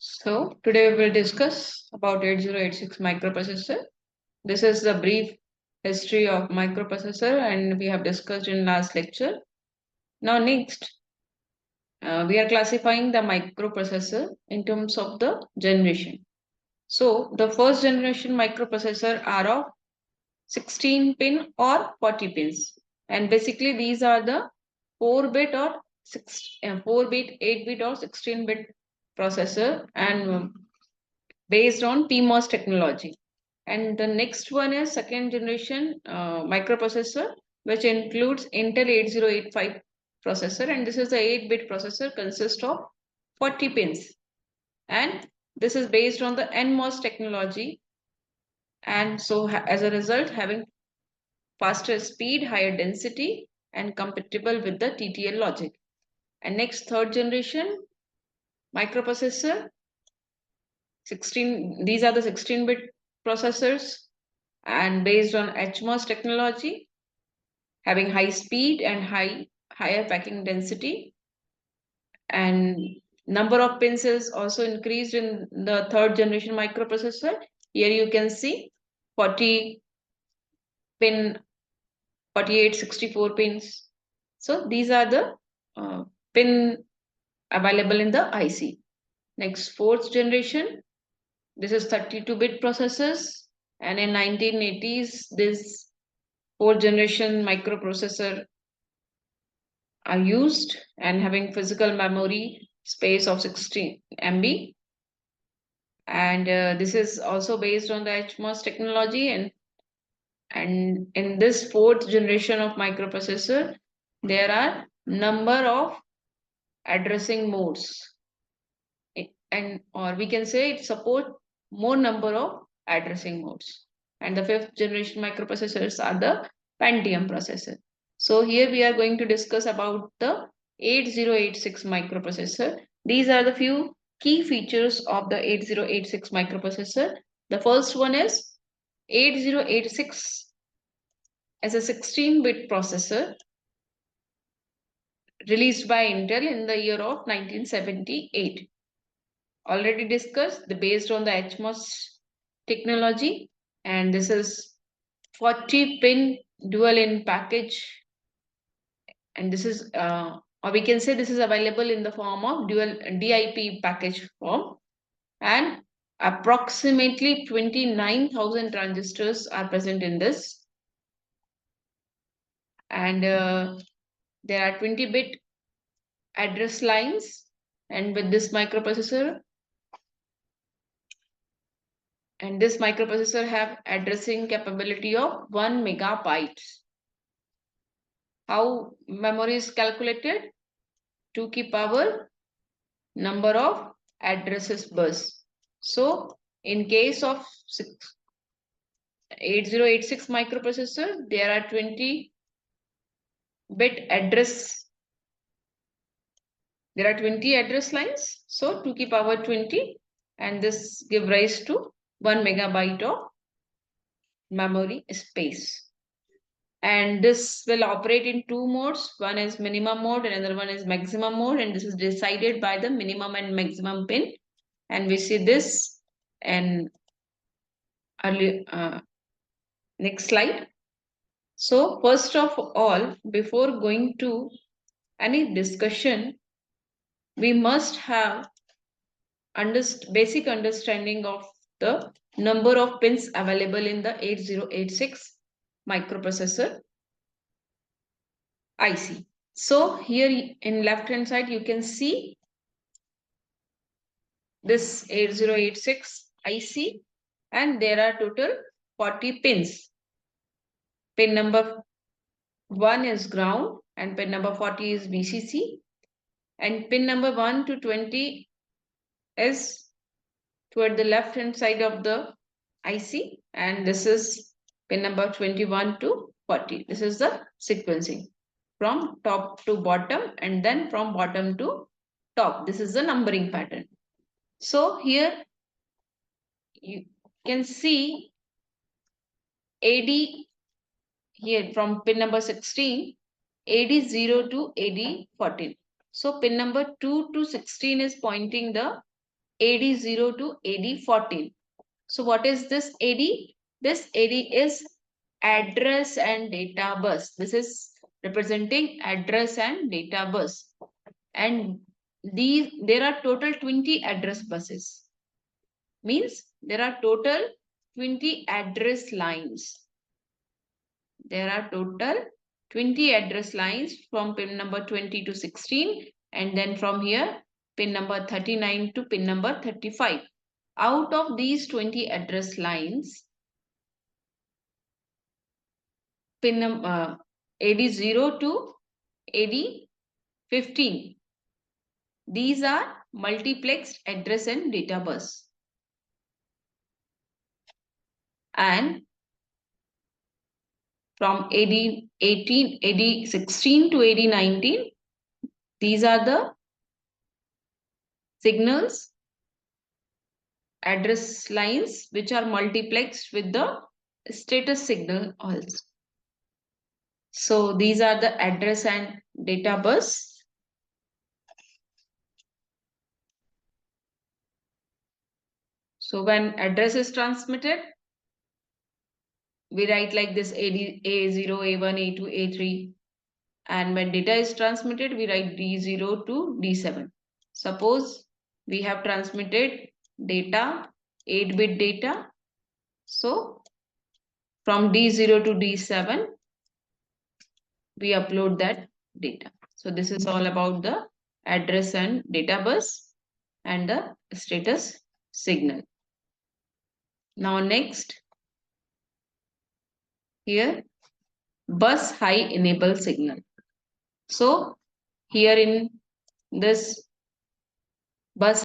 So today we will discuss about 8086 microprocessor. This is the brief history of microprocessor and we have discussed in last lecture. Now next, we are classifying the microprocessor in terms of the generation. So the first generation microprocessor are of 16 pin or 40 pins. And basically these are the 4-bit or 4-bit, 8-bit or 16-bit processor and based on PMOS technology. And the next one is second generation microprocessor, which includes Intel 8085 processor. And this is the 8-bit processor consists of 40 pins. And this is based on the NMOS technology. And so as a result, having faster speed, higher density, and compatible with the TTL logic. And next, third generation microprocessor, 16, these are the 16-bit processors and based on HMOS technology, having high speed and higher packing density. And number of pins is also increased in the third generation microprocessor. Here you can see 40 pin, 48, 64 pins. So these are the pin available in the IC. Next, fourth generation. This is 32-bit processors. And in 1980s, this fourth generation microprocessor are used and having physical memory space of 16 MB. And this is also based on the HMOS technology. And in this fourth generation of microprocessor, there are number of addressing modes. And or we can say it support more number of addressing modes. And the fifth generation microprocessors are the Pentium processor. So here we are going to discuss about the 8086 microprocessor. These are the few key features of the 8086 microprocessor. The first one is 8086 as a 16-bit processor released by Intel in the year of 1978. Already discussed the based on the HMOS technology, and this is 40 pin dual in package, and this is or we can say this is available in the form of dual DIP package form, and approximately 29,000 transistors are present in this, and there are 20-bit address lines, and with this microprocessor have addressing capability of 1 megabytes. How memory is calculated? To keep power number of addresses bus. So in case of 8086 microprocessor, there are 20-bit address. There are 20 address lines. So 2 keep power 20, and this give rise to 1 megabyte of memory space. And this will operate in two modes. One is minimum mode and another one is maximum mode, and this is decided by the minimum and maximum pin. And we see this and early next slide. So first of all, before going to any discussion, we must have basic understanding of the number of pins available in the 8086 microprocessor IC. So here in left hand side, you can see this 8086 IC, and there are total 40 pins. Pin number 1 is ground and pin number 40 is VCC, and pin number 1 to 20 is toward the left hand side of the IC, and this is pin number 21 to 40. This is the sequencing from top to bottom and then from bottom to top. This is the numbering pattern. So here you can see AD here from pin number 16, AD0 to AD14. So pin number 2 to 16 is pointing the AD0 to AD14. So what is this AD? This AD is address and data bus. This is representing address and data bus. And there are total 20 address buses. Means there are total 20 address lines. There are total 20 address lines from pin number 20 to 16, and then from here pin number 39 to pin number 35. Out of these 20 address lines, pin number AD0 to AD15, these are multiplexed address and data bus. And from AD18, AD16 to AD19, these are the signals, address lines which are multiplexed with the status signal also. So these are the address and data bus. So when address is transmitted, we write like this A0, A1, A2, A3. And when data is transmitted, we write D0 to D7. Suppose we have transmitted data, 8-bit data. So from D0 to D7, we upload that data. So this is all about the address and data bus and the status signal. Now next, here, bus high enable signal. So here in this bus